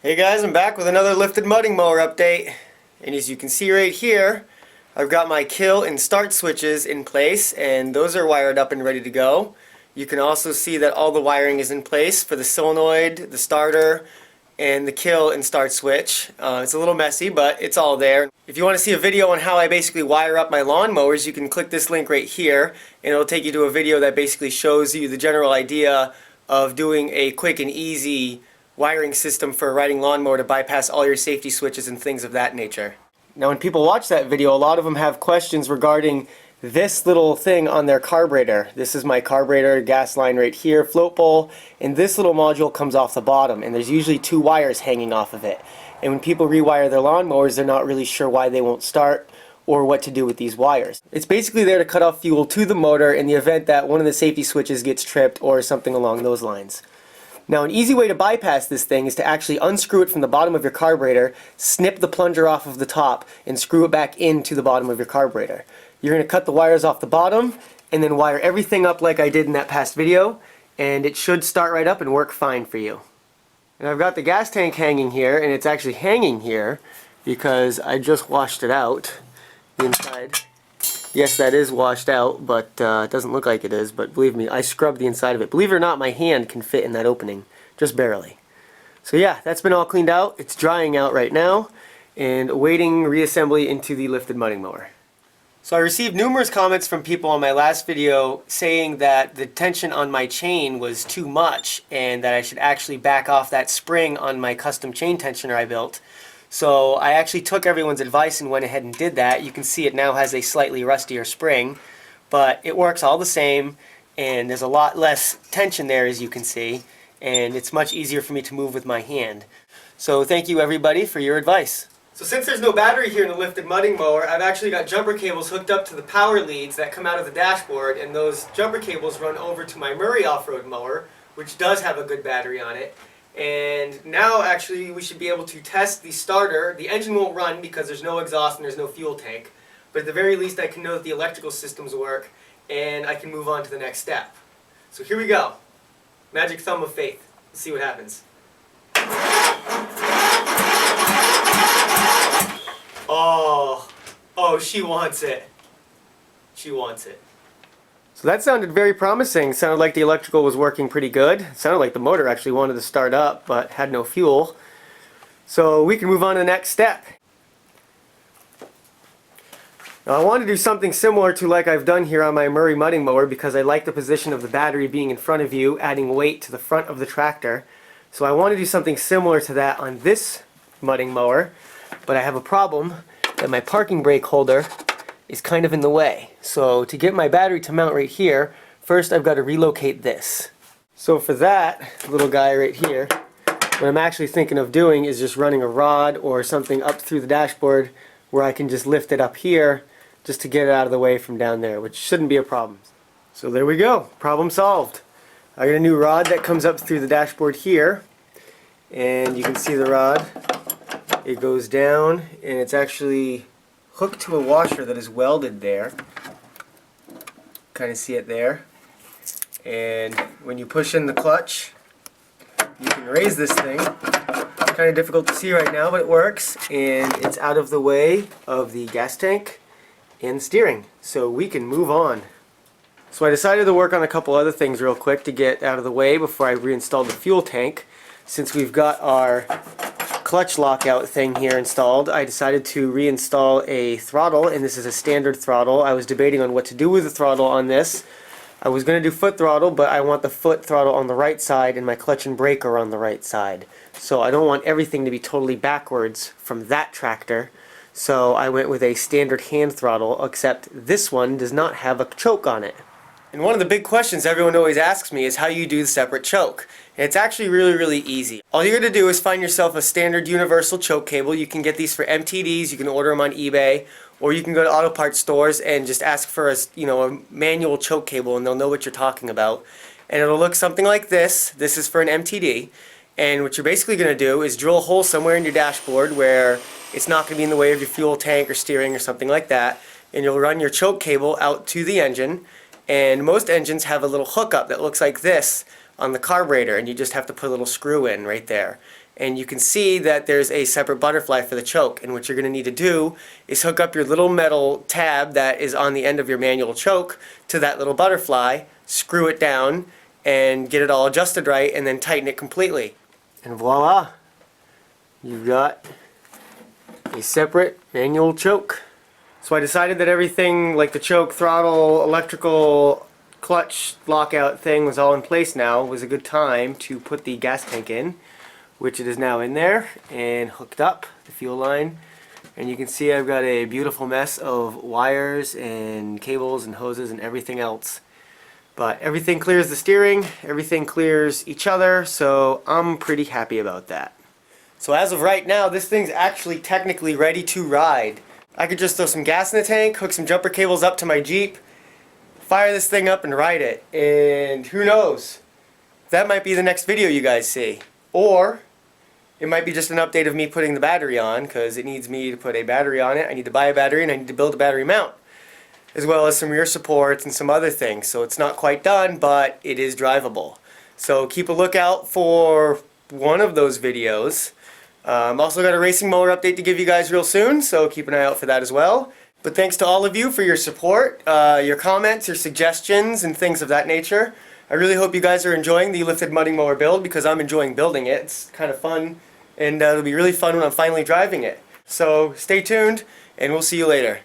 Hey guys, I'm back with another lifted mudding mower update, and as you can see right here, I've got my kill and start switches in place, and those are wired up and ready to go. You can also see that all the wiring is in place for the solenoid, the starter, and the kill and start switch. It's a little messy, but it's all there. If you want to see a video on how I basically wire up my lawn mowers, you can click this link right here, and it'll take you to a video that basically shows you the general idea of doing a quick and easy wiring system for a riding lawnmower to bypass all your safety switches and things of that nature. Now when people watch that video, a lot of them have questions regarding this little thing on their carburetor. This is my carburetor gas line right here, float bowl, and this little module comes off the bottom, and there's usually two wires hanging off of it. And when people rewire their lawnmowers, they're not really sure why they won't start or what to do with these wires. It's basically there to cut off fuel to the motor in the event that one of the safety switches gets tripped or something along those lines. Now an easy way to bypass this thing is to actually unscrew it from the bottom of your carburetor, snip the plunger off of the top, and screw it back into the bottom of your carburetor. You're going to cut the wires off the bottom and then wire everything up like I did in that past video, and it should start right up and work fine for you. And I've got the gas tank hanging here, and it's actually hanging here because I just washed it out the inside. Yes, that is washed out, but it doesn't look like it is, but believe me, I scrubbed the inside of it. Believe it or not, my hand can fit in that opening, just barely. So yeah, that's been all cleaned out. It's drying out right now and awaiting reassembly into the lifted mudding mower. So I received numerous comments from people on my last video saying that the tension on my chain was too much and that I should actually back off that spring on my custom chain tensioner I built. So I actually took everyone's advice and went ahead and did that. You can see it now has a slightly rustier spring, but it works all the same, and there's a lot less tension there, as you can see, and it's much easier for me to move with my hand. So thank you everybody for your advice. So since there's no battery here in the lifted mudding mower, I've actually got jumper cables hooked up to the power leads that come out of the dashboard, and those jumper cables run over to my Murray off-road mower, which does have a good battery on it. And now actually we should be able to test the starter. The engine won't run because there's no exhaust and there's no fuel tank, but at the very least I can know that the electrical systems work and I can move on to the next step. So here we go. Magic thumb of faith. Let's see what happens. Oh, she wants it. She wants it. So that sounded very promising. It sounded like the electrical was working pretty good. It sounded like the motor actually wanted to start up but had no fuel. So we can move on to the next step. Now I want to do something similar to like I've done here on my Murray mudding mower because I like the position of the battery being in front of you, adding weight to the front of the tractor. So I want to do something similar to that on this mudding mower, but I have a problem that my parking brake holder is kind of in the way. So to get my battery to mount right here, first I've got to relocate this. So for that little guy right here, what I'm actually thinking of doing is just running a rod or something up through the dashboard where I can just lift it up here just to get it out of the way from down there, which shouldn't be a problem. So there we go, problem solved. I got a new rod that comes up through the dashboard here, and you can see the rod. It goes down and it's actually hooked to a washer that is welded there. Kind of see it there. And when you push in the clutch, you can raise this thing. It's kind of difficult to see right now, but it works. And it's out of the way of the gas tank and steering. So we can move on. So I decided to work on a couple other things real quick to get out of the way before I reinstall the fuel tank. Since we've got our clutch lockout thing here installed, I decided to reinstall a throttle, and this is a standard throttle. I was debating on what to do with the throttle on this. I was going to do foot throttle, but I want the foot throttle on the right side and my clutch and brake are on the right side. So I don't want everything to be totally backwards from that tractor. So I went with a standard hand throttle, except this one does not have a choke on it. And one of the big questions everyone always asks me is how you do the separate choke. And it's actually really easy. All you're going to do is find yourself a standard universal choke cable. You can get these for MTDs, you can order them on eBay, or you can go to auto parts stores and just ask for a manual choke cable and they'll know what you're talking about. And it'll look something like this. This is for an MTD. And what you're basically going to do is drill a hole somewhere in your dashboard where it's not going to be in the way of your fuel tank or steering or something like that. And you'll run your choke cable out to the engine. And most engines have a little hookup that looks like this on the carburetor, and you just have to put a little screw in right there. and you can see that there's a separate butterfly for the choke. And what you're going to need to do is hook up your little metal tab that is on the end of your manual choke to that little butterfly, screw it down, and get it all adjusted right, and then tighten it completely. And voila! You've got a separate manual choke. So I decided that everything like the choke, throttle, electrical, clutch, lockout thing was all in place now. It was a good time to put the gas tank in, which it is now in there and hooked up, the fuel line. And you can see I've got a beautiful mess of wires and cables and hoses and everything else. But everything clears the steering, everything clears each other, so I'm pretty happy about that. So as of right now, this thing's actually technically ready to ride. I could just throw some gas in the tank, hook some jumper cables up to my Jeep, fire this thing up and ride it. And who knows? That might be the next video you guys see. Or it might be just an update of me putting the battery on, because it needs me to put a battery on it. I need to buy a battery and I need to build a battery mount, as well as some rear supports and some other things. So it's not quite done, but it is drivable. So keep a lookout for one of those videos. Also got a racing mower update to give you guys real soon, so keep an eye out for that as well. But thanks to all of you for your support, your comments, your suggestions, and things of that nature. I really hope you guys are enjoying the lifted mudding mower build, because I'm enjoying building it. It's kind of fun, and it'll be really fun when I'm finally driving it. So stay tuned, and we'll see you later.